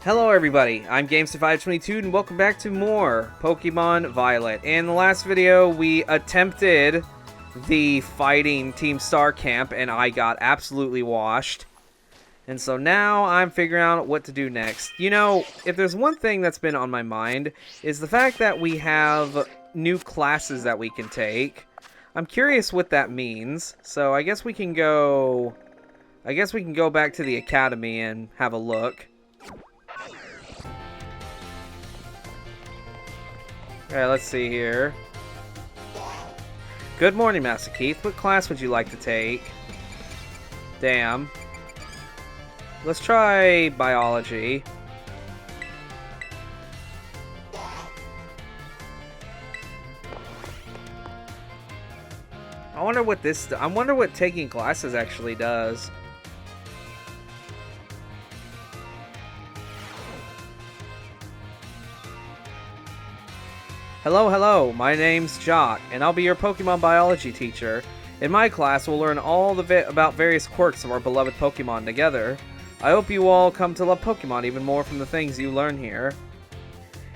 Hello everybody, I'm Gamester522 and welcome back to more Pokemon Violet. In the last video, we attempted the fighting Team Star Camp and I got absolutely washed. And so now I'm figuring out what to do next. You know, if there's one thing that's been on my mind, is the fact that we have new classes that we can take. I'm curious what that means, so I guess we can go back to the academy and have a look. Alright, let's see here. Good morning, Master Keith. What class would you like to take? Damn. Let's try biology. I wonder what taking classes actually does. Hello, my name's Jock, and I'll be your Pokemon biology teacher. In my class, we'll learn all about various quirks of our beloved Pokemon together. I hope you all come to love Pokemon even more from the things you learn here.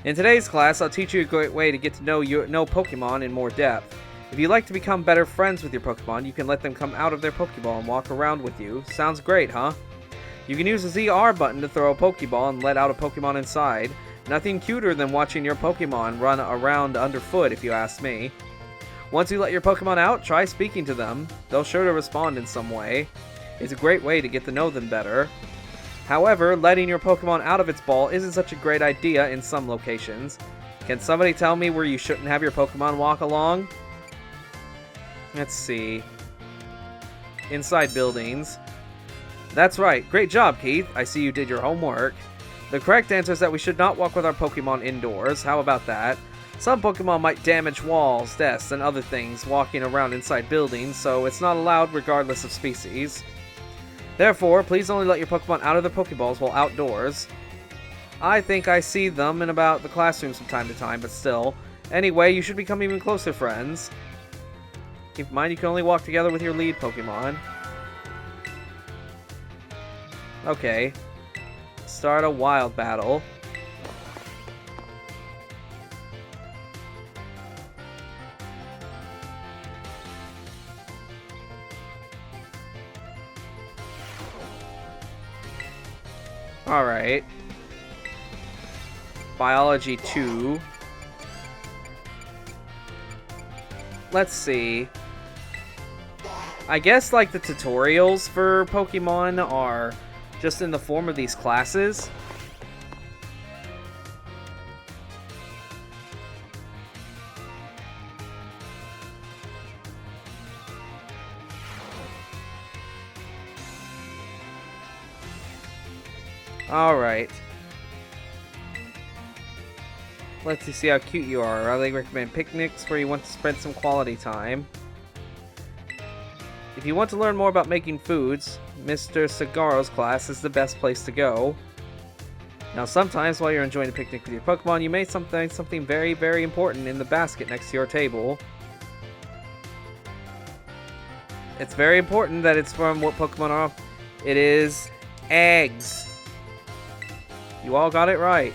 In today's class, I'll teach you a great way to get to know Pokemon in more depth. If you'd like to become better friends with your Pokemon, you can let them come out of their Pokeball and walk around with you. Sounds great, huh? You can use the ZR button to throw a Pokeball and let out a Pokemon inside. Nothing cuter than watching your Pokemon run around underfoot, if you ask me. Once you let your Pokemon out, try speaking to them. They'll sure to respond in some way. It's a great way to get to know them better. However, letting your Pokemon out of its ball isn't such a great idea in some locations. Can somebody tell me where you shouldn't have your Pokemon walk along? Let's see. Inside buildings. That's right. Great job, Keith. I see you did your homework. The correct answer is that we should not walk with our Pokemon indoors. How about that? Some Pokemon might damage walls, desks, and other things walking around inside buildings, so it's not allowed regardless of species. Therefore, please only let your Pokemon out of their Pokeballs while outdoors. I think I see them in about the classroom from time to time, but still. Anyway, you should become even closer friends. Keep in mind you can only walk together with your lead Pokemon. Okay. Start a wild battle. Alright. Biology 2. Let's see. I guess like the tutorials for Pokemon are just in the form of these classes. Alright. Let's see how cute you are. I recommend picnics where you want to spend some quality time. If you want to learn more about making foods, Mr. Sagaro's class is the best place to go. Now sometimes while you're enjoying a picnic with your Pokemon, you may find something very, very important in the basket next to your table. It's very important that it's from what Pokemon are. It is eggs. You all got it right.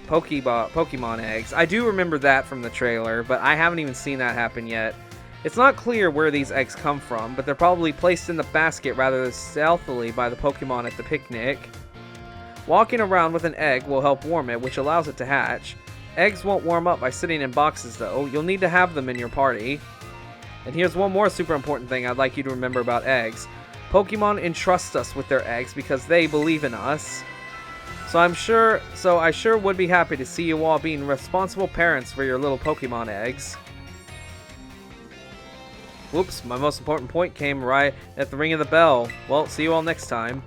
Pokemon eggs. I do remember that from the trailer, but I haven't even seen that happen yet. It's not clear where these eggs come from, but they're probably placed in the basket rather stealthily by the Pokemon at the picnic. Walking around with an egg will help warm it, which allows it to hatch. Eggs won't warm up by sitting in boxes though. You'll need to have them in your party. And here's one more super important thing I'd like you to remember about eggs. Pokemon entrust us with their eggs because they believe in us. So I sure would be happy to see you all being responsible parents for your little Pokemon eggs. Whoops, my most important point came right at the ring of the bell. Well, see you all next time.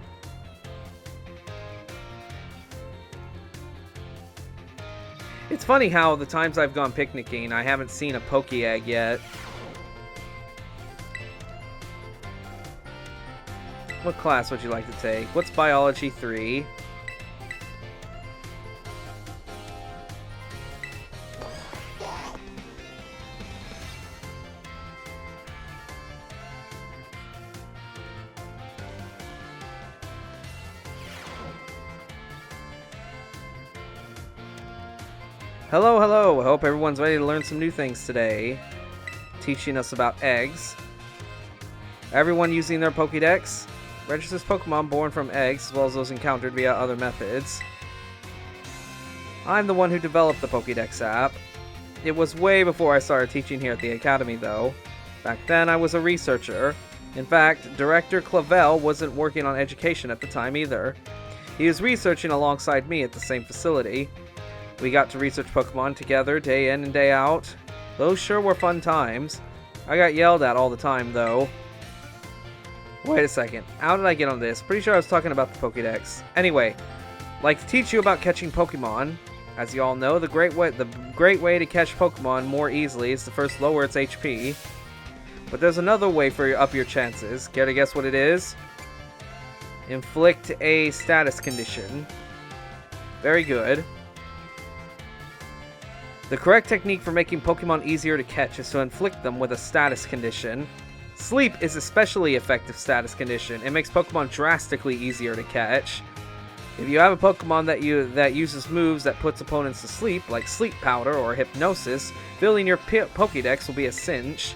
It's funny how the times I've gone picnicking, I haven't seen a Poke Egg yet. What class would you like to take? What's Biology 3? Hello, hello! I hope everyone's ready to learn some new things today. Teaching us about eggs. Everyone using their Pokédex registers Pokemon born from eggs as well as those encountered via other methods. I'm the one who developed the Pokédex app. It was way before I started teaching here at the Academy though. Back then I was a researcher. In fact, Director Clavel wasn't working on education at the time either. He was researching alongside me at the same facility. We got to research Pokemon together day in and day out. Those sure were fun times. I got yelled at all the time though. Wait a second, how did I get on this? Pretty sure I was talking about the Pokédex. Anyway, like to teach you about catching Pokemon. As you all know, the great way to catch Pokemon more easily is to first lower its HP. But there's another way for up your chances. Care to guess what it is? Inflict a status condition. Very good. The correct technique for making Pokemon easier to catch is to inflict them with a status condition. Sleep is especially effective status condition. It makes Pokemon drastically easier to catch. If you have a Pokemon that uses moves that puts opponents to sleep, like Sleep Powder or Hypnosis, filling your Pokédex will be a cinch.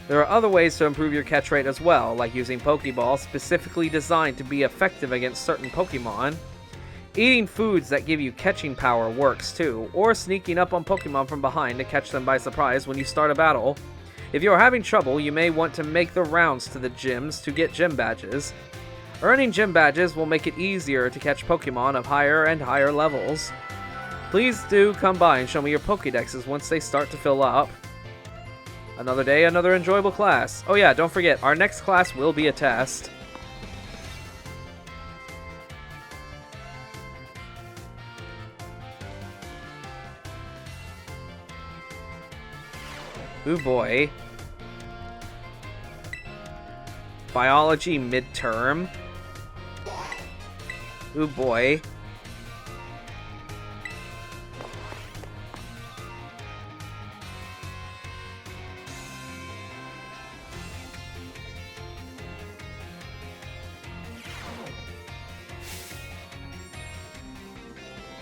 There are other ways to improve your catch rate as well, like using Pokeballs specifically designed to be effective against certain Pokemon. Eating foods that give you catching power works too, or sneaking up on Pokemon from behind to catch them by surprise when you start a battle. If you are having trouble, you may want to make the rounds to the gyms to get gym badges. Earning gym badges will make it easier to catch Pokemon of higher and higher levels. Please do come by and show me your Pokédexes once they start to fill up. Another day, another enjoyable class. Oh yeah, don't forget, our next class will be a test. Ooh boy. Biology midterm. Ooh boy.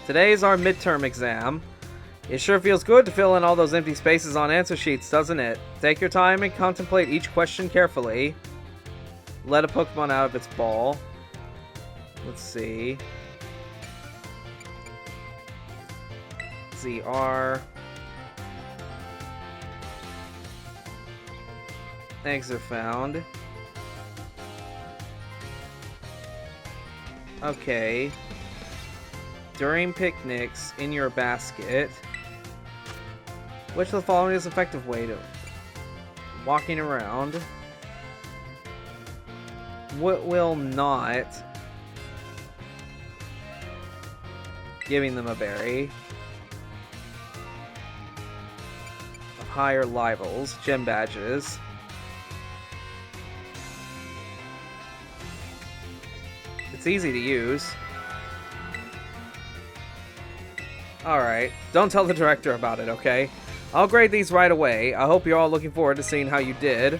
Today's our midterm exam. It sure feels good to fill in all those empty spaces on answer sheets, doesn't it? Take your time and contemplate each question carefully. Let a Pokemon out of its ball. Let's see. ZR. Eggs are found. Okay. During picnics, in your basket. Which of the following is an effective way to... Walking around. What will not... Giving them a berry. Of higher levels. Gym badges. It's easy to use. Alright, don't tell the director about it, okay? I'll grade these right away. I hope you're all looking forward to seeing how you did.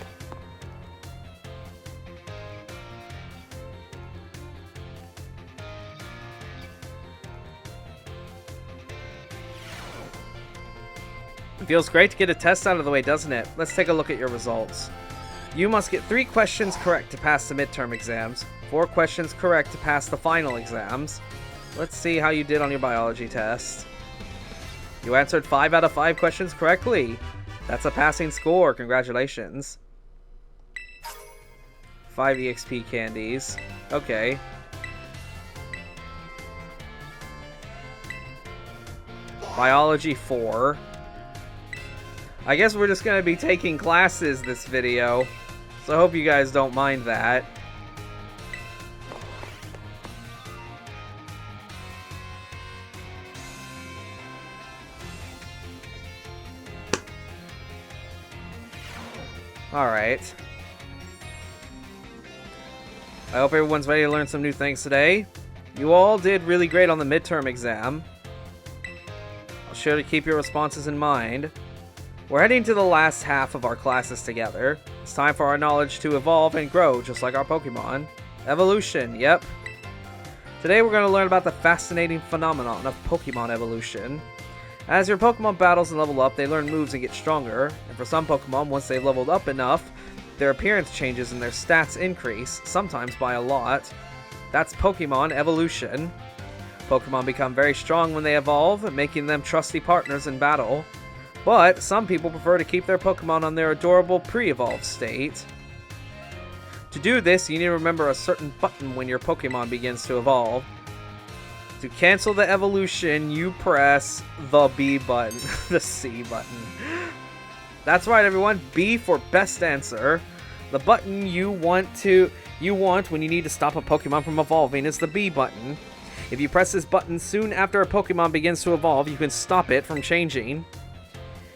It feels great to get a test out of the way, doesn't it? Let's take a look at your results. You must get 3 questions correct to pass the midterm exams, 4 questions correct to pass the final exams. Let's see how you did on your biology test. You answered 5 out of 5 questions correctly. That's a passing score. Congratulations. 5 EXP candies. Okay. Biology 4. I guess we're just going to be taking classes this video, so I hope you guys don't mind that. Alright. I hope everyone's ready to learn some new things today. You all did really great on the midterm exam. I'll sure to keep your responses in mind. We're heading to the last half of our classes together. It's time for our knowledge to evolve and grow, just like our Pokemon. Evolution, yep. Today we're going to learn about the fascinating phenomenon of Pokemon evolution. As your Pokemon battles and level up, they learn moves and get stronger, and for some Pokemon, once they've leveled up enough, their appearance changes and their stats increase, sometimes by a lot. That's Pokemon evolution. Pokemon become very strong when they evolve, making them trusty partners in battle. But some people prefer to keep their Pokemon on their adorable pre-evolved state. To do this, you need to remember a certain button when your Pokemon begins to evolve. To cancel the evolution, you press the B button. The C button. That's right, everyone. B for best answer. The button you want when you need to stop a Pokemon from evolving is the B button. If you press this button soon after a Pokemon begins to evolve, you can stop it from changing.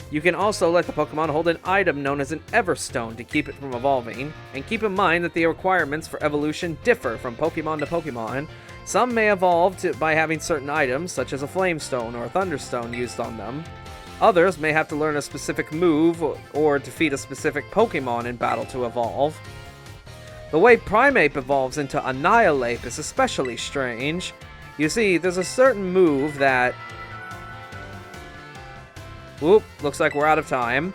You can also let the Pokemon hold an item known as an Everstone to keep it from evolving. And keep in mind that the requirements for evolution differ from Pokemon to Pokemon. Some may evolve by having certain items, such as a Flamestone or a Thunderstone used on them. Others may have to learn a specific move or defeat a specific Pokemon in battle to evolve. The way Primeape evolves into Annihilape is especially strange. You see, there's a certain move that... Whoop, looks like we're out of time.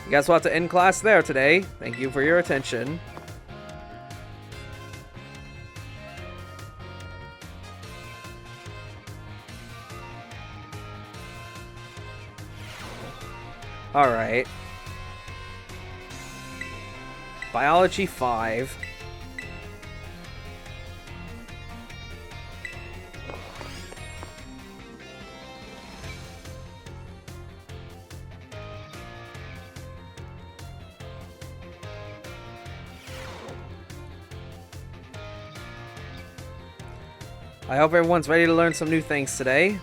I guess we'll have to end class there today. Thank you for your attention. Alright. Biology 5. I hope everyone's ready to learn some new things today.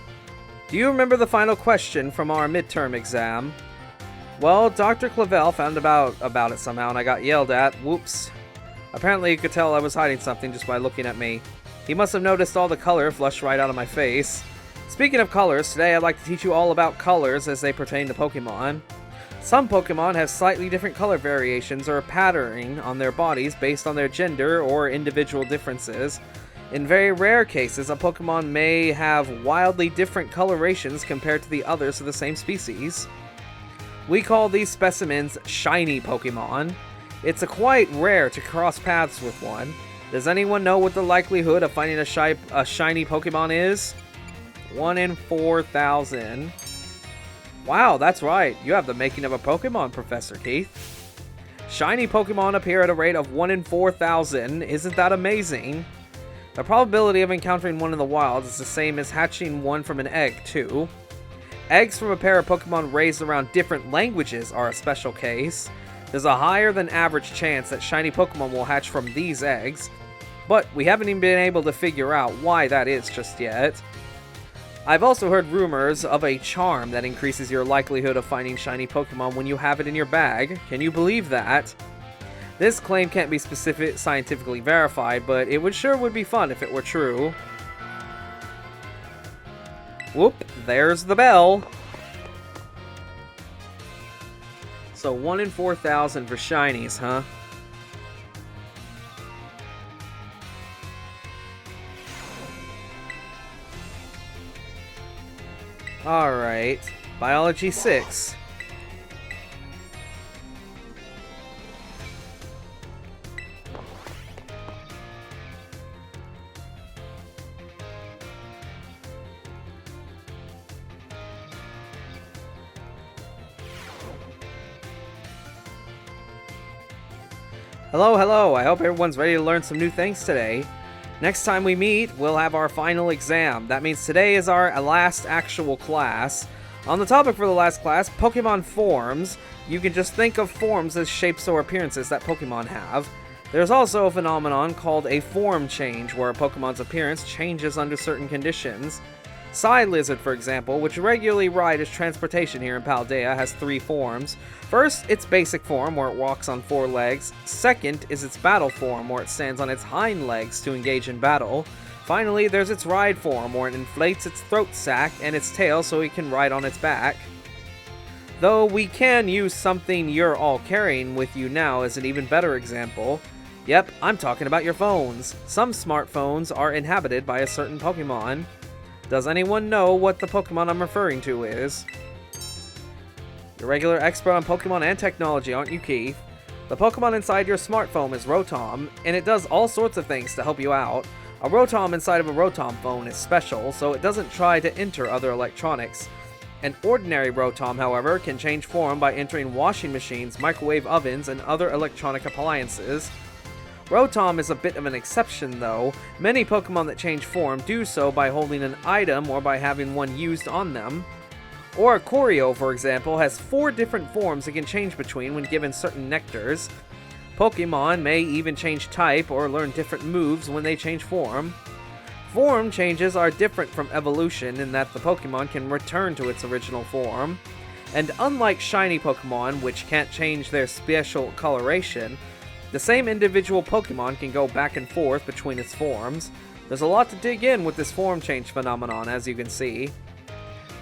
Do you remember the final question from our midterm exam? Well, Dr. Clavel found about it somehow and I got yelled at. Whoops. Apparently he could tell I was hiding something just by looking at me. He must have noticed all the color flushed right out of my face. Speaking of colors, today I'd like to teach you all about colors as they pertain to Pokemon. Some Pokemon have slightly different color variations or patterning on their bodies based on their gender or individual differences. In very rare cases, a Pokemon may have wildly different colorations compared to the others of the same species. We call these specimens shiny Pokemon. It's quite rare to cross paths with one. Does anyone know what the likelihood of finding a shiny Pokemon is? 1 in 4,000. Wow, that's right. You have the making of a Pokemon, Professor Keith. Shiny Pokemon appear at a rate of 1 in 4,000. Isn't that amazing? The probability of encountering one in the wild is the same as hatching one from an egg, too. Eggs from a pair of Pokemon raised around different languages are a special case. There's a higher than average chance that shiny Pokemon will hatch from these eggs, but we haven't even been able to figure out why that is just yet. I've also heard rumors of a charm that increases your likelihood of finding shiny Pokemon when you have it in your bag. Can you believe that? This claim can't be scientifically verified, but it would be fun if it were true. Whoop, there's the bell. So 1 in 4,000 for shinies, huh? Alright, Biology 6. Hello, I hope everyone's ready to learn some new things today. Next time we meet, we'll have our final exam. That means today is our last actual class. On the topic for the last class, Pokemon forms. You can just think of forms as shapes or appearances that Pokemon have. There's also a phenomenon called a form change, where a Pokemon's appearance changes under certain conditions. Sigh Lizard, for example, which regularly ride as transportation here in Paldea, has 3 forms. First, its basic form, where it walks on 4 legs. Second is its battle form, where it stands on its hind legs to engage in battle. Finally, there's its ride form, where it inflates its throat sac and its tail so it can ride on its back. Though we can use something you're all carrying with you now as an even better example. Yep, I'm talking about your phones. Some smartphones are inhabited by a certain Pokemon. Does anyone know what the Pokemon I'm referring to is? You're a regular expert on Pokemon and technology, aren't you, Keith? The Pokemon inside your smartphone is Rotom, and it does all sorts of things to help you out. A Rotom inside of a Rotom phone is special, so it doesn't try to enter other electronics. An ordinary Rotom, however, can change form by entering washing machines, microwave ovens, and other electronic appliances. Rotom is a bit of an exception, though. Many Pokemon that change form do so by holding an item or by having one used on them. Oricorio, for example, has 4 different forms it can change between when given certain nectars. Pokemon may even change type or learn different moves when they change form. Form changes are different from evolution in that the Pokemon can return to its original form. And unlike shiny Pokemon, which can't change their special coloration, the same individual Pokemon can go back and forth between its forms. There's a lot to dig in with this form change phenomenon, as you can see.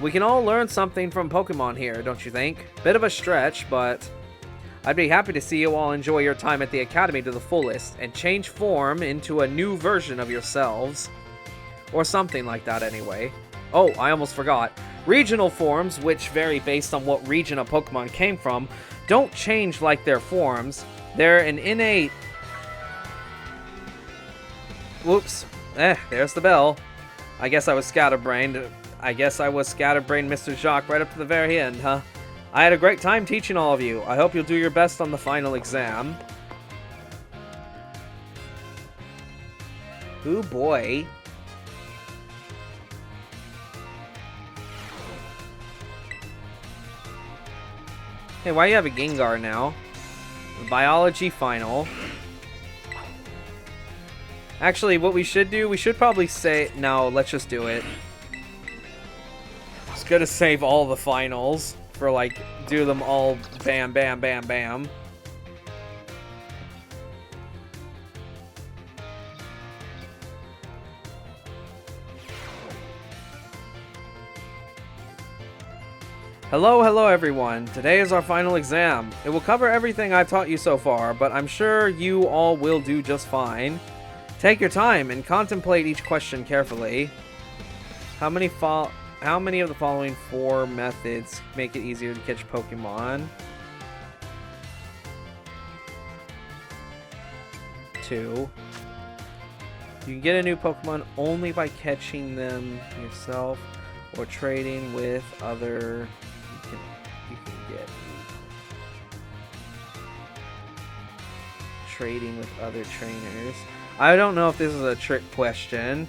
We can all learn something from Pokemon here, don't you think? Bit of a stretch, but I'd be happy to see you all enjoy your time at the Academy to the fullest and change form into a new version of yourselves. Or something like that anyway. Oh, I almost forgot. Regional forms, which vary based on what region a Pokemon came from, don't change like their forms. They're an innate... Whoops. There's the bell. I guess I was scatterbrained. Mr. Jacques, right up to the very end, huh? I had a great time teaching all of you. I hope you'll do your best on the final exam. Ooh, boy. Hey, why do you have a Gengar now? The biology final. Actually, what we should do, we should probably say... No, let's just do it. Just gonna save all the finals for, like, do them all bam, bam, bam, bam. Hello everyone. Today is our final exam. It will cover everything I've taught you so far, but I'm sure you all will do just fine. Take your time and contemplate each question carefully. How many of the following 4 methods make it easier to catch Pokemon? 2. You can get a new Pokemon only by catching them yourself or trading with other... You can get trading with other trainers. I don't know if this is a trick question.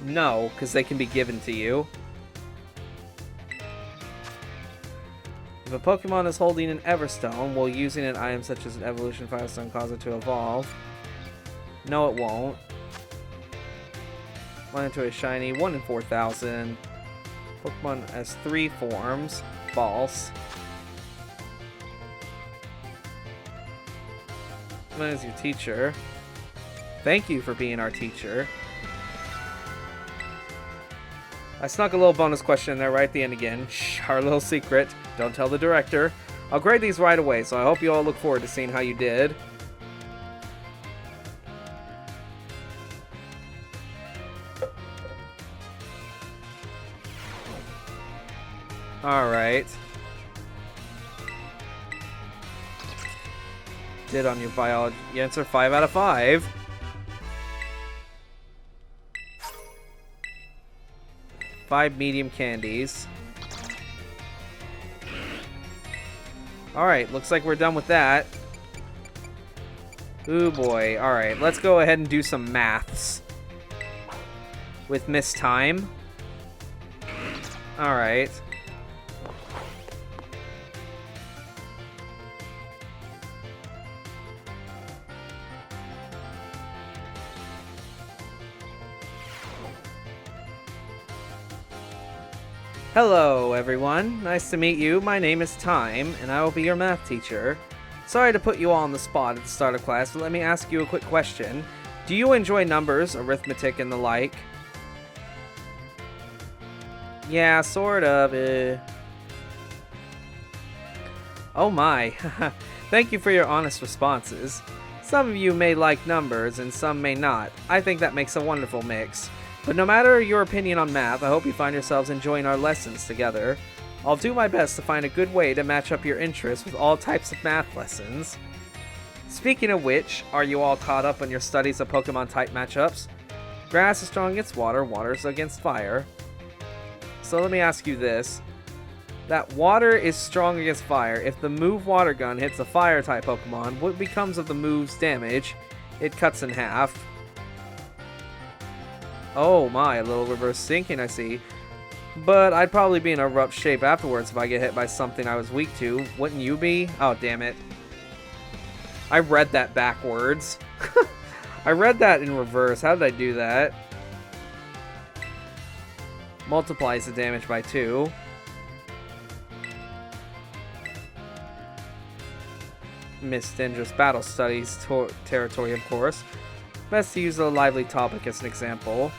No, because they can be given to you. If a Pokemon is holding an Everstone, will using an item such as an Evolution Firestone cause it to evolve? No, it won't. 1 into a shiny, 1 in 4,000. Pokemon has 3 forms. False. What is your teacher? Thank you for being our teacher. I snuck a little bonus question in there right at the end again. Shh, our little secret. Don't tell the director. I'll grade these right away, so I hope you all look forward to seeing how you did. Alright. Did on your biology. You answer 5 out of 5. Five medium candies. Alright, looks like we're done with that. Ooh boy. Alright, let's go ahead and do some maths. With Miss Time. Alright. Hello, everyone. Nice to meet you. My name is Time, and I will be your math teacher. Sorry to put you all on the spot at the start of class, but let me ask you a quick question. Do you enjoy numbers, arithmetic, and the like? Yeah, sort of. Oh my. Thank you for your honest responses. Some of you may like numbers and some may not. I think that makes a wonderful mix. But no matter your opinion on math, I hope you find yourselves enjoying our lessons together. I'll do my best to find a good way to match up your interests with all types of math lessons. Speaking of which, are you all caught up on your studies of Pokemon type matchups? Grass is strong against water, water is against fire. So let me ask you this. That water is strong against fire. If the move Water Gun hits a fire type Pokemon, what becomes of the move's damage? It cuts in half. Oh my, a little reverse sinking I see. But I'd probably be in a rough shape afterwards if I get hit by something I was weak to. Wouldn't you be? Oh, damn it. I read that backwards. I read that in reverse. How did I do that? Multiplies the damage by 2. Miss Dangerous Battle Studies territory, of course. Best to use a lively topic as an example.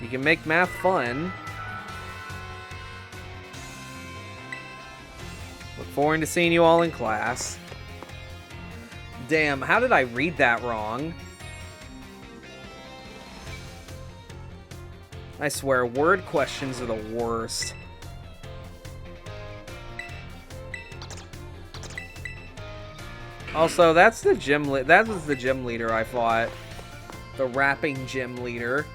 You can make math fun. Look forward to seeing you all in class. Damn, how did I read that wrong? I swear, word questions are the worst. Also, that's the gym that was the gym leader I fought. The rapping gym leader.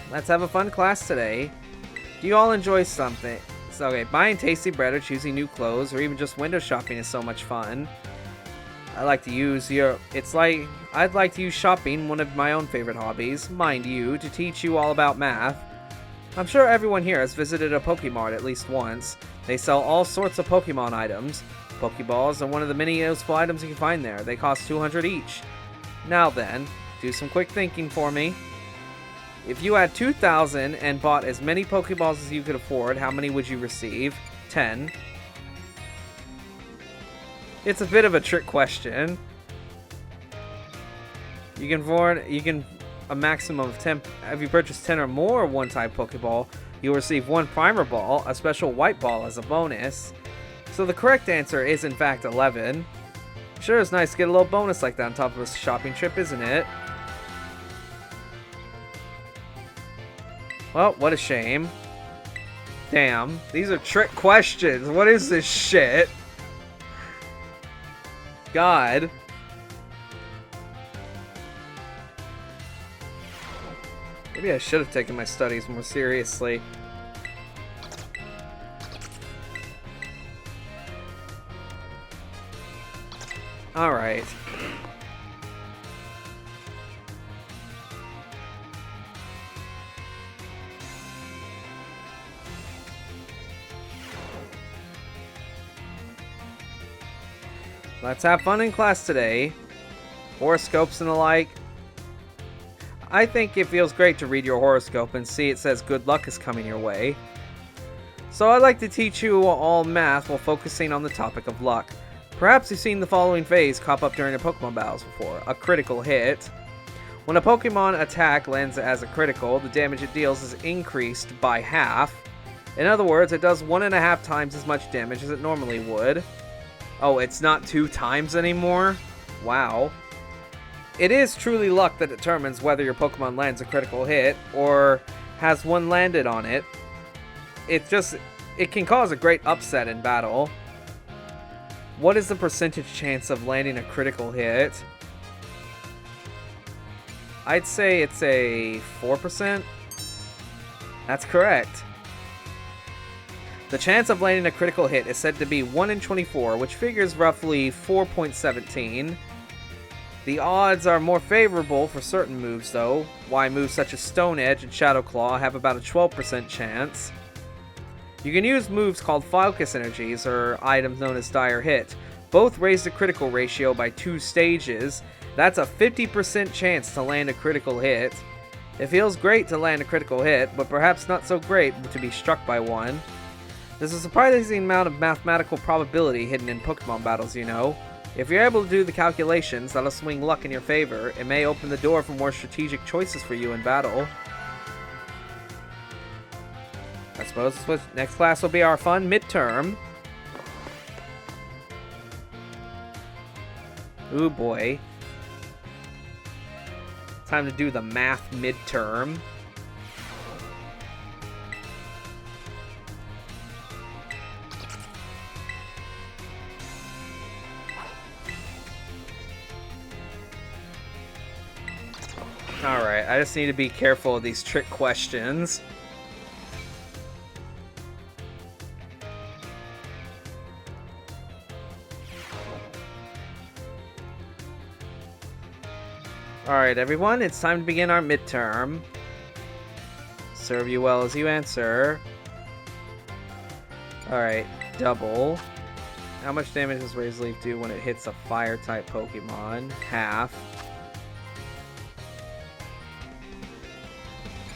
Let's have a fun class today. Do you all enjoy something? So, okay, buying tasty bread or choosing new clothes or even just window shopping is so much fun. I'd like to use shopping, one of my own favorite hobbies, mind you, to teach you all about math. I'm sure everyone here has visited a Pokemart at least once. They sell all sorts of Pokemon items. Pokeballs are one of the many useful items you can find there. They cost 200 each. Now then, do some quick thinking for me. If you had 2,000 and bought as many Pokeballs as you could afford, how many would you receive? 10. It's a bit of a trick question. You can a maximum of 10. If you purchase 10 or more one-type Pokeball, you'll receive one Primer Ball, a special White Ball as a bonus. So the correct answer is in fact 11. Sure, it's nice to get a little bonus like that on top of a shopping trip, isn't it? Well, what a shame. Damn, these are trick questions. What is this shit? God. Maybe I should have taken my studies more seriously. Alright. Let's have fun in class today. Horoscopes and the like. I think it feels great to read your horoscope and see it says good luck is coming your way. So I'd like to teach you all math while focusing on the topic of luck. Perhaps you've seen the following phase pop up during a Pokemon battles before. A critical hit. When a Pokemon attack lands as a critical, the damage it deals is increased by half. In other words, it does 1.5 times as much damage as it normally would. Oh, it's not 2 times anymore? Wow. It is truly luck that determines whether your Pokemon lands a critical hit or has one landed on it. It can cause a great upset in battle. What is the percentage chance of landing a critical hit? I'd say it's a 4%. That's correct. The chance of landing a critical hit is said to be 1 in 24, which figures roughly 4.17. The odds are more favorable for certain moves, though. Why moves such as Stone Edge and Shadow Claw have about a 12% chance. You can use moves called Focus Energies, or items known as Dire Hit. Both raise the critical ratio by 2 stages. That's a 50% chance to land a critical hit. It feels great to land a critical hit, but perhaps not so great to be struck by one. There's a surprising amount of mathematical probability hidden in Pokemon battles, you know. If you're able to do the calculations, that'll swing luck in your favor. It may open the door for more strategic choices for you in battle. I suppose next class will be our fun midterm. Ooh boy. Time to do the math midterm. Alright, I just need to be careful of these trick questions. Alright, everyone, it's time to begin our midterm. Serve you well as you answer. Alright, double. How much damage does Razor Leaf do when it hits a fire-type Pokemon? Half.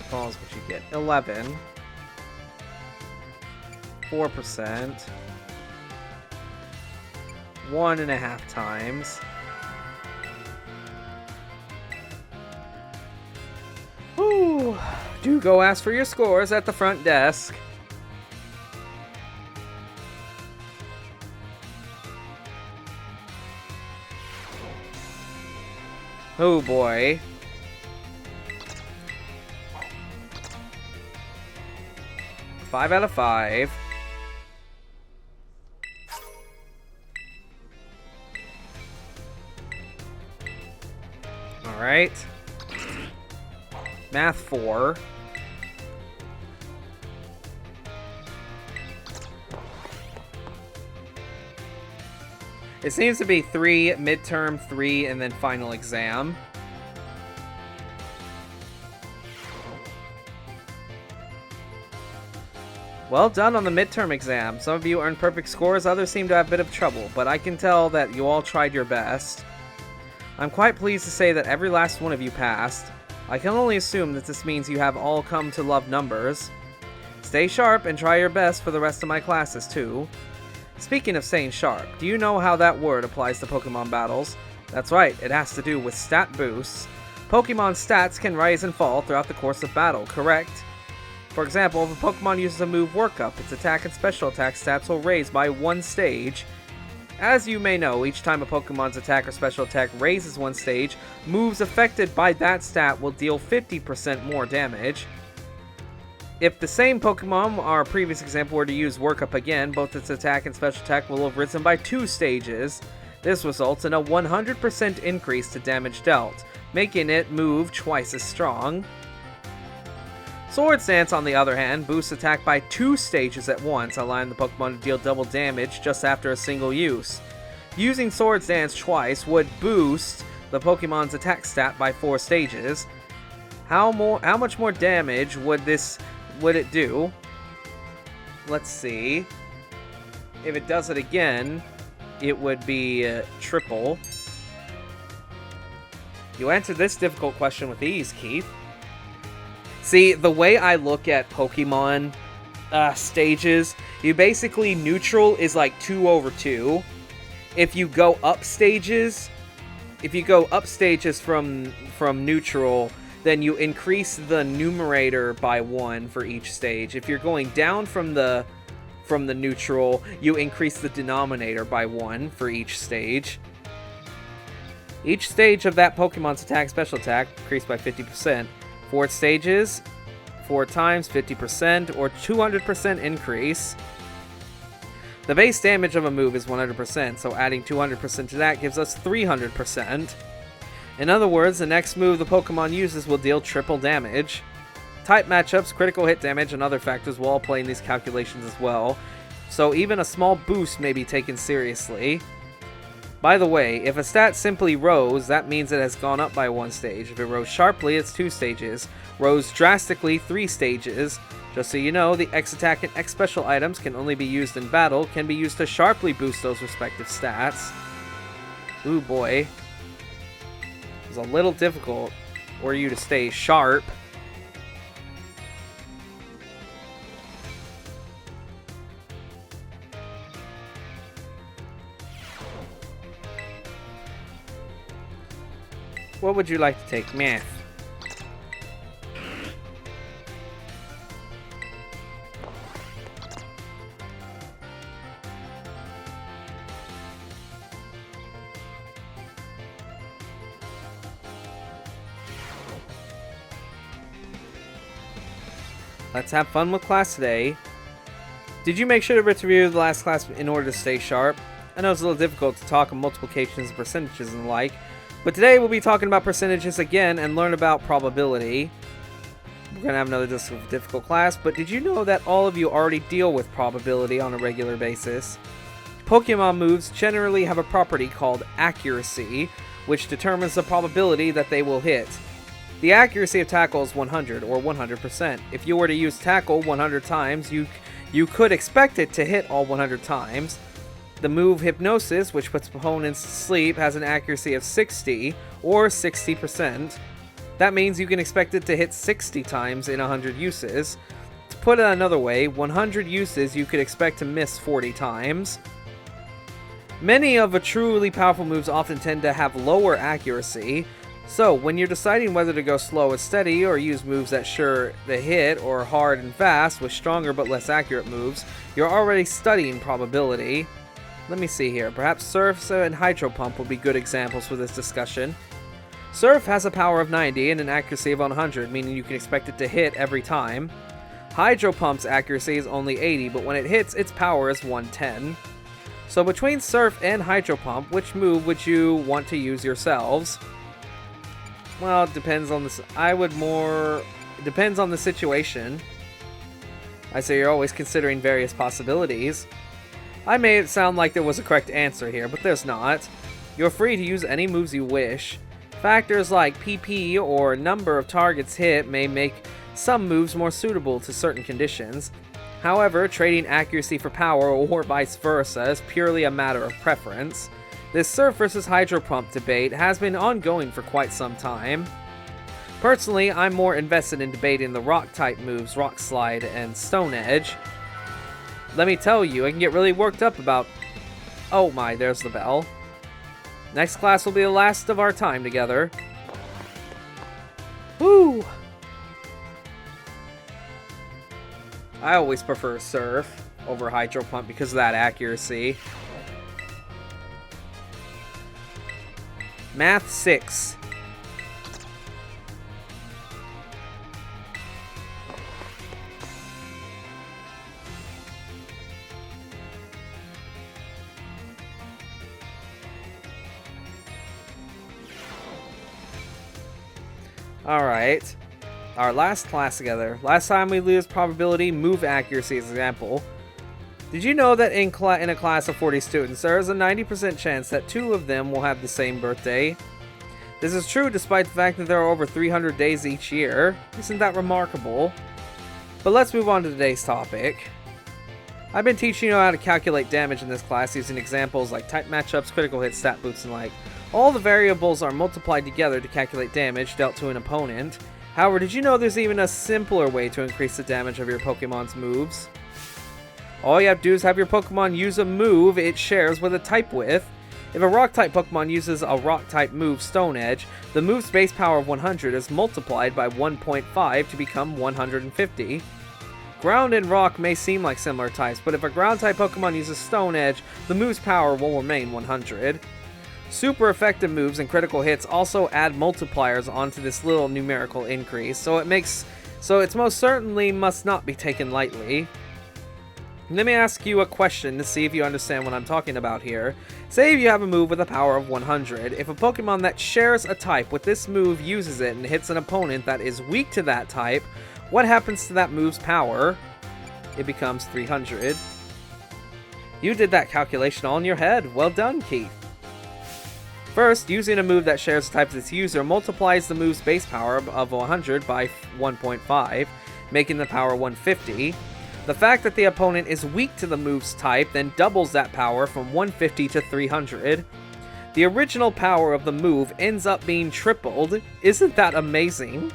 Falls what you get. 11. 4%. 1.5 times. Woo! Do go ask for your scores at the front desk. Oh boy. Five out of 5. All right. Math 4. It seems to be 3, midterm 3, and then final exam. Well done on the midterm exam. Some of you earned perfect scores, others seem to have a bit of trouble, but I can tell that you all tried your best. I'm quite pleased to say that every last one of you passed. I can only assume that this means you have all come to love numbers. Stay sharp and try your best for the rest of my classes too. Speaking of staying sharp, do you know how that word applies to Pokemon battles? That's right, it has to do with stat boosts. Pokemon stats can rise and fall throughout the course of battle, correct? For example, if a Pokemon uses a move Workup, its attack and special attack stats will raise by 1 stage. As you may know, each time a Pokemon's attack or special attack raises 1 stage, moves affected by that stat will deal 50% more damage. If the same Pokemon, our previous example, were to use Workup again, both its attack and special attack will have risen by 2 stages. This results in a 100% increase to damage dealt, making it move twice as strong. Swords Dance, on the other hand, boosts attack by 2 stages at once, allowing the Pokemon to deal double damage just after a single use. Using Swords Dance twice would boost the Pokemon's attack stat by 4 stages. How much more damage would it do? Let's see. If it does it again, it would be triple. You answered this difficult question with ease, Keith. See, the way I look at Pokemon stages, you basically, neutral is like 2 over 2. If you go up stages from neutral, then you increase the numerator by 1 for each stage. If you're going down from the neutral, you increase the denominator by 1 for each stage. Each stage of that Pokemon's attack special attack increased by 50%. 4 stages, 4 times 50%, or 200% increase. The base damage of a move is 100%, so adding 200% to that gives us 300%. In other words, the next move the Pokemon uses will deal triple damage. Type matchups, critical hit damage, and other factors will all play in these calculations as well, so even a small boost may be taken seriously. By the way, if a stat simply rose, that means it has gone up by 1 stage. If it rose sharply, it's 2 stages. Rose drastically, 3 stages. Just so you know, the X attack and X special items can only be used in battle, can be used to sharply boost those respective stats. Ooh boy. It's a little difficult for you to stay sharp. What would you like to take? Math. Let's have fun with class today. Did you make sure to review the last class in order to stay sharp? I know it's a little difficult to talk in multiplications and percentages and the like, but today we'll be talking about percentages again and learn about probability. We're going to have another difficult class, but did you know that all of you already deal with probability on a regular basis? Pokemon moves generally have a property called accuracy, which determines the probability that they will hit. The accuracy of tackle is 100 or 100%. If you were to use tackle 100 times, you could expect it to hit all 100 times. The move Hypnosis, which puts opponents to sleep, has an accuracy of 60 or 60%. That means you can expect it to hit 60 times in 100 uses. To put it another way, 100 uses you could expect to miss 40 times. Many of the truly powerful moves often tend to have lower accuracy, so when you're deciding whether to go slow and steady or use moves that sure to hit or hard and fast with stronger but less accurate moves, you're already studying probability. Let me see here, perhaps Surf and Hydro Pump will be good examples for this discussion. Surf has a power of 90 and an accuracy of 100, meaning you can expect it to hit every time. Hydro Pump's accuracy is only 80, but when it hits, its power is 110. So between Surf and Hydro Pump, which move would you want to use yourselves? Well, it depends on this. It depends on the situation. I say you're always considering various possibilities. I made it sound like there was a correct answer here, but there's not. You're free to use any moves you wish. Factors like PP or number of targets hit may make some moves more suitable to certain conditions. However, trading accuracy for power or vice versa is purely a matter of preference. This Surf versus Hydro Pump debate has been ongoing for quite some time. Personally, I'm more invested in debating the Rock-type moves Rock Slide and Stone Edge. Let me tell you, I can get really worked up about... Oh my, there's the bell. Next class will be the last of our time together. Woo! I always prefer Surf over Hydro Pump because of that accuracy. Math 6. Alright, our last class together. Last time we lose probability, move accuracy as an example. Did you know that in a class of 40 students, there is a 90% chance that 2 of them will have the same birthday? This is true despite the fact that there are over 300 days each year. Isn't that remarkable? But let's move on to today's topic. I've been teaching you how to calculate damage in this class using examples like type matchups, critical hits, stat boosts, and like. All the variables are multiplied together to calculate damage dealt to an opponent. However, did you know there's even a simpler way to increase the damage of your Pokemon's moves? All you have to do is have your Pokemon use a move it shares with a type with. If a Rock-type Pokemon uses a Rock-type move Stone Edge, the move's base power of 100 is multiplied by 1.5 to become 150. Ground and Rock may seem like similar types, but if a Ground-type Pokemon uses Stone Edge, the move's power will remain 100. Super effective moves and critical hits also add multipliers onto this little numerical increase, so it most certainly must not be taken lightly. Let me ask you a question to see if you understand what I'm talking about here. Say if you have a move with a power of 100. If a Pokemon that shares a type with this move uses it and hits an opponent that is weak to that type, what happens to that move's power? It becomes 300. You did that calculation all in your head. Well done, Keith. First, using a move that shares a type with its user multiplies the move's base power of 100 by 1.5, making the power 150. The fact that the opponent is weak to the move's type then doubles that power from 150 to 300. The original power of the move ends up being tripled. Isn't that amazing?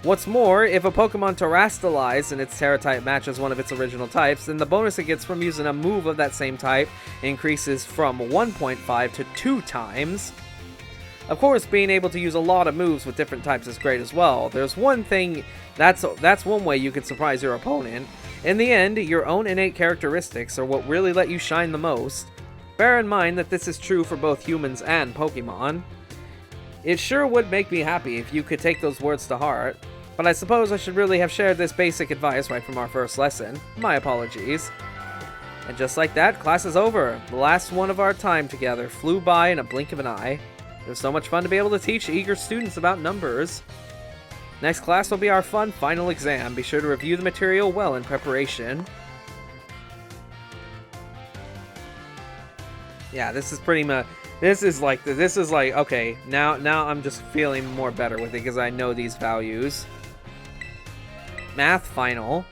What's more, if a Pokemon Terastallized and its Terra type matches one of its original types, then the bonus it gets from using a move of that same type increases from 1.5 to 2 times. Of course, being able to use a lot of moves with different types is great as well. There's one thing, that's one way you can surprise your opponent. In the end, your own innate characteristics are what really let you shine the most. Bear in mind that this is true for both humans and Pokemon. It sure would make me happy if you could take those words to heart. But I suppose I should really have shared this basic advice right from our first lesson. My apologies. And just like that, class is over. The last one of our time together flew by in a blink of an eye. It was so much fun to be able to teach eager students about numbers. Next class will be our fun final exam. Be sure to review the material well in preparation. Yeah, this is pretty much... This is like, okay, now I'm just feeling more better with it because I know these values. Math final.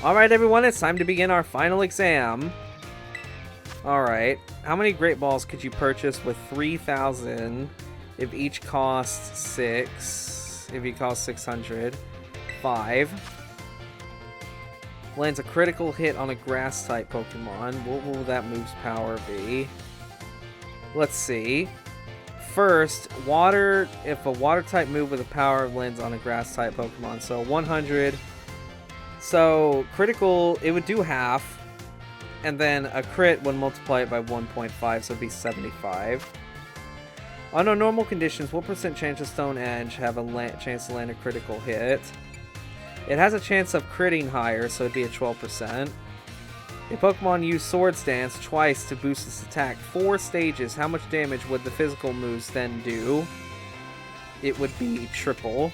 Alright everyone, it's time to begin our final exam. Alright, how many Great Balls could you purchase with 3,000 if each costs 6? If you cost 600. 5. Lands a critical hit on a Grass-type Pokemon. What will that move's power be? Let's see. First, Water, if a Water-type move with a power lands on a Grass-type Pokemon. So 100... So, critical, it would do half, and then a crit would multiply it by 1.5, so it'd be 75. Under normal conditions, what percent chance of Stone Edge have a chance to land a critical hit? It has a chance of critting higher, so it'd be at 12%. If Pokemon use Swords Dance twice to boost its attack 4 stages, how much damage would the physical moves then do? It would be triple.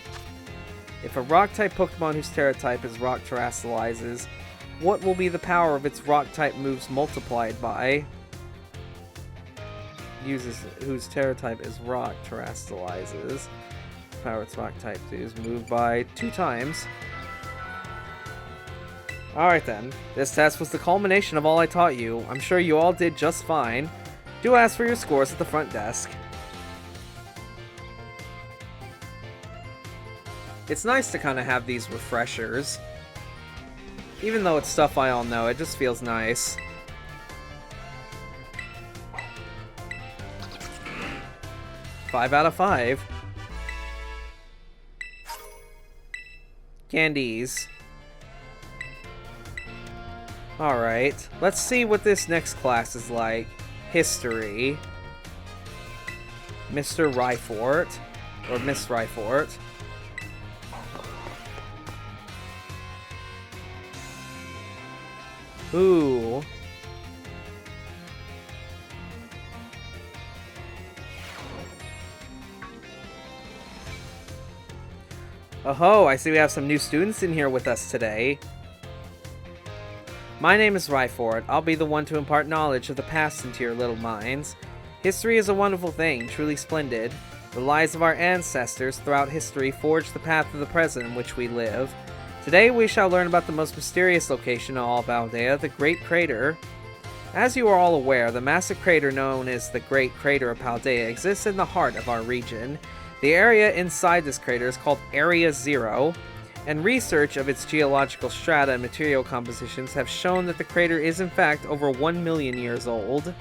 If a Rock-type Pokemon whose Terra-type is Rock terastallizes, what will be the power of its Rock-type moves multiplied by? Uses whose Terra-type is Rock terastallizes. Power its Rock-type is moved by 2 times. Alright then, this test was the culmination of all I taught you. I'm sure you all did just fine. Do ask for your scores at the front desk. It's nice to kind of have these refreshers. Even though it's stuff I all know, it just feels nice. Five out of 5. Candies. Alright, let's see what this next class is like. History. Mr. Ryfort. Or Miss Ryfort. Ooh. Oh-ho, I see we have some new students in here with us today. My name is Ryfort. I'll be the one to impart knowledge of the past into your little minds. History is a wonderful thing, truly splendid. The lives of our ancestors throughout history forged the path of the present in which we live. Today we shall learn about the most mysterious location in all of Paldea, the Great Crater. As you are all aware, the massive crater known as the Great Crater of Paldea exists in the heart of our region. The area inside this crater is called Area 0, and research of its geological strata and material compositions have shown that the crater is in fact over 1 million years old.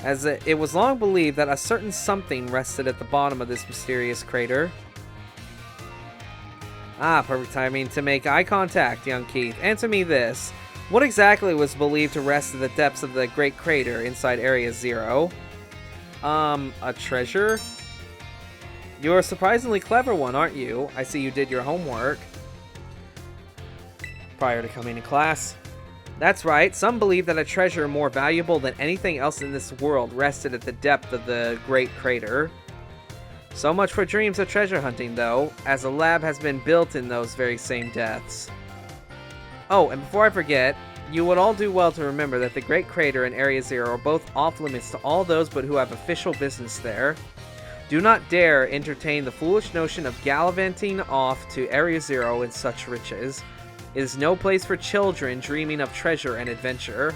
As it was long believed that a certain something rested at the bottom of this mysterious crater. Ah, perfect timing to make eye contact, young Keith. Answer me this. What exactly was believed to rest in the depths of the Great Crater inside Area 0? A treasure? You're a surprisingly clever one, aren't you? I see you did your homework prior to coming to class. That's right, some believe that a treasure more valuable than anything else in this world rested at the depth of the Great Crater. So much for dreams of treasure hunting, though, as a lab has been built in those very same depths. Oh, and before I forget, you would all do well to remember that the Great Crater and Area 0 are both off-limits to all those but who have official business there. Do not dare entertain the foolish notion of gallivanting off to Area 0 in such riches. It is no place for children dreaming of treasure and adventure.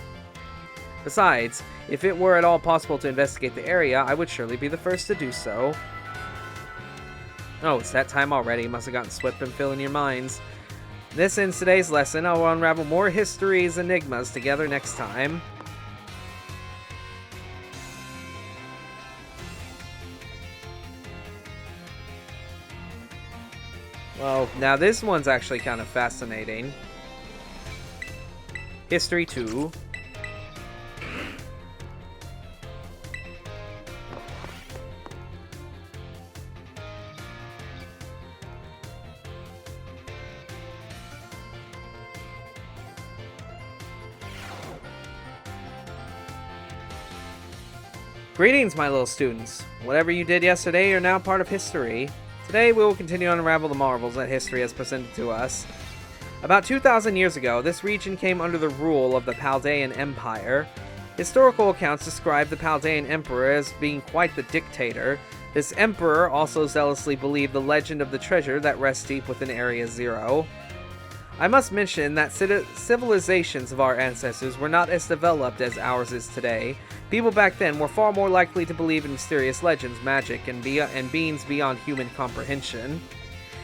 Besides, if it were at all possible to investigate the area, I would surely be the first to do so. Oh, it's that time already. Must have gotten swept and filling your minds. This ends today's lesson. I will unravel more history's enigmas together next time. Oh, now this one's actually kind of fascinating. History 2. Greetings, my little students. Whatever you did yesterday, you're now part of history. Today, we will continue to unravel the marvels that history has presented to us. About 2,000 years ago, this region came under the rule of the Chaldean Empire. Historical accounts describe the Chaldean Emperor as being quite the dictator. This emperor also zealously believed the legend of the treasure that rests deep within Area Zero. I must mention that civilizations of our ancestors were not as developed as ours is today. People back then were far more likely to believe in mysterious legends, magic, and beings beyond human comprehension.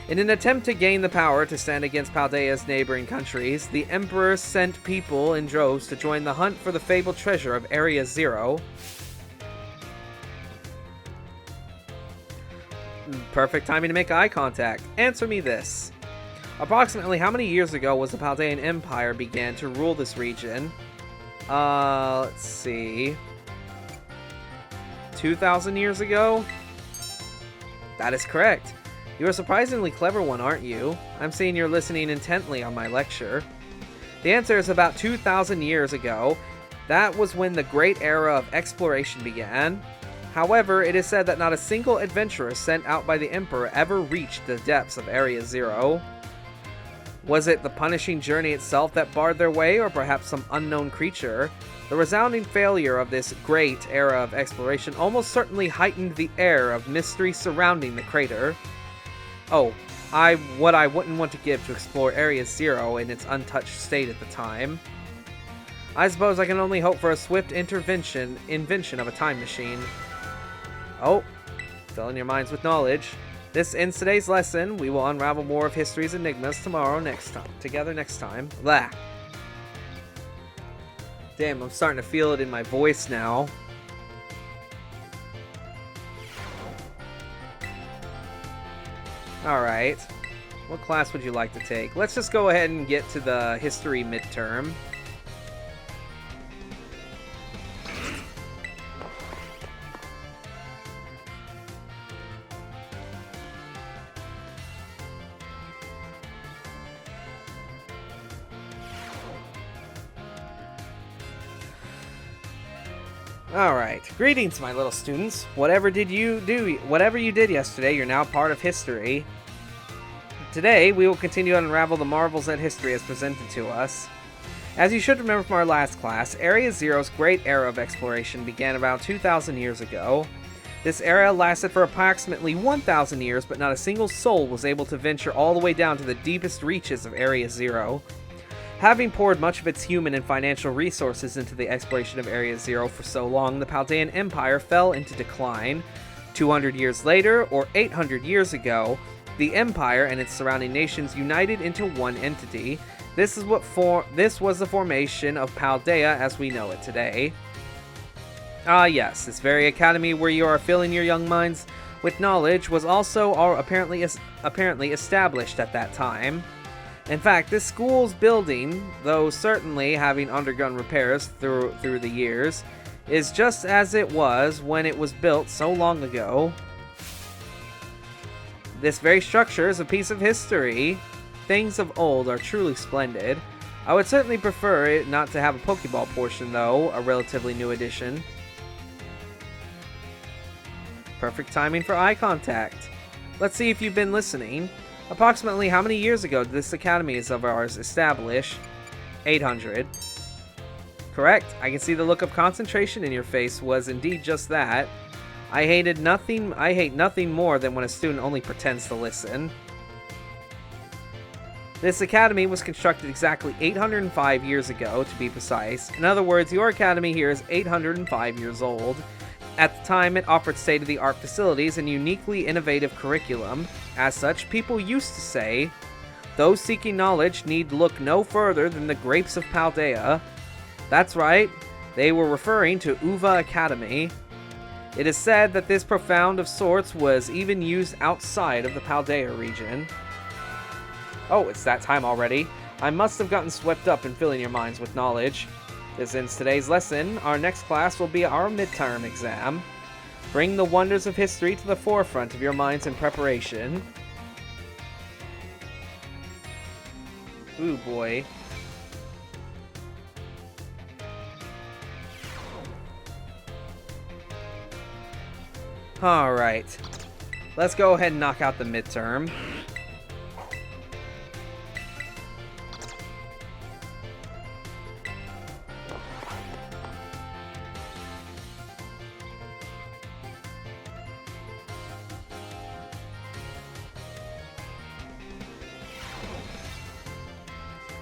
In an attempt to gain the power to stand against Paldea's neighboring countries, the Emperor sent people in droves to join the hunt for the fabled treasure of Area Zero. Perfect timing to make eye contact. Answer me this. Approximately how many years ago was the Chaldean Empire began to rule this region? Let's see. 2,000 years ago? That is correct. You're a surprisingly clever one, aren't you? I'm seeing you're listening intently on my lecture. The answer is about 2,000 years ago. That was when the great era of exploration began. However, it is said that not a single adventurer sent out by the Emperor ever reached the depths of Area Zero. Was it the punishing journey itself that barred their way, or perhaps some unknown creature? The resounding failure of this great era of exploration almost certainly heightened the air of mystery surrounding the crater. Oh, what I wouldn't want to give to explore Area Zero in its untouched state at the time. I suppose I can only hope for a swift invention of a time machine. Oh, filling your minds with knowledge. This ends today's lesson. We will unravel more of history's enigmas together next time. Blah. Damn, I'm starting to feel it in my voice now. Alright. What class would you like to take? Let's just go ahead and get to the history midterm. Alright, greetings my little students. Whatever you did yesterday, you're now part of history. Today, we will continue to unravel the marvels that history has presented to us. As you should remember from our last class, Area Zero's great era of exploration began about 2,000 years ago. This era lasted for approximately 1,000 years, but not a single soul was able to venture all the way down to the deepest reaches of Area Zero. Having poured much of its human and financial resources into the exploration of Area Zero for so long, the Chaldean Empire fell into decline. 200 years later, or 800 years ago, the Empire and its surrounding nations united into one entity. This was the formation of Paldea as we know it today. Ah yes, this very academy where you are filling your young minds with knowledge was also apparently established at that time. In fact, this school's building, though certainly having undergone repairs through the years, is just as it was when it was built so long ago. This very structure is a piece of history. Things of old are truly splendid. I would certainly prefer it not to have a Pokeball portion though, a relatively new addition. Perfect timing for eye contact. Let's see if you've been listening. Approximately how many years ago did this academy of ours establish? 800. Correct. I can see the look of concentration in your face was indeed just that. I hate nothing more than when a student only pretends to listen. This academy was constructed exactly 805 years ago, to be precise. In other words, your academy here is 805 years old. At the time, it offered state-of-the-art facilities and uniquely innovative curriculum. As such, people used to say, those seeking knowledge need look no further than the grapes of Paldea. That's right, they were referring to Uva Academy. It is said that this profound of sorts was even used outside of the Paldea region. Oh, it's that time already. I must have gotten swept up in filling your minds with knowledge. This ends today's lesson. Our next class will be our midterm exam. Bring the wonders of history to the forefront of your minds in preparation. Ooh boy. Alright. Let's go ahead and knock out the midterm.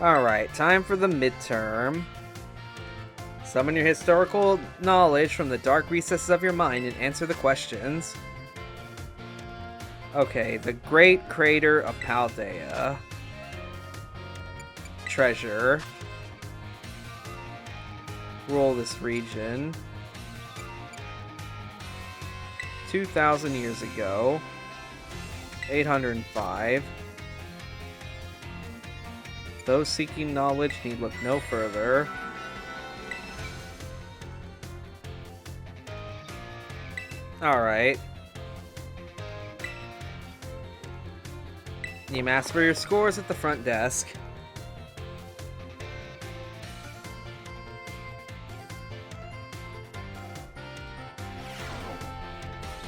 Alright, time for the midterm. Summon your historical knowledge from the dark recesses of your mind and answer the questions. Okay, the Great Crater of Paldea. Treasure. Rule this region. 2,000 years ago. 805. Those seeking knowledge need look no further. Alright. You may ask for your scores at the front desk.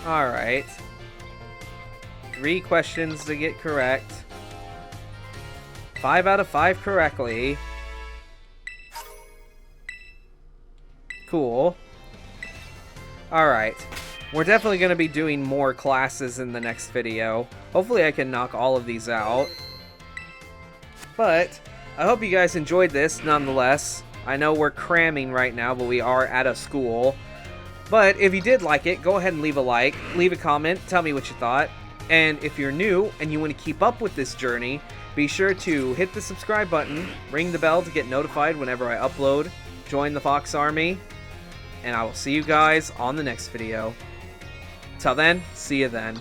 Alright. 3 questions to get correct. 5 out of 5 correctly. Cool. Alright. We're definitely going to be doing more classes in the next video. Hopefully I can knock all of these out. But, I hope you guys enjoyed this nonetheless. I know we're cramming right now, but we are at a school. But if you did like it, go ahead and leave a like, leave a comment, tell me what you thought. And if you're new and you want to keep up with this journey, be sure to hit the subscribe button, ring the bell to get notified whenever I upload, join the Fox Army, and I will see you guys on the next video. Till then, see you then.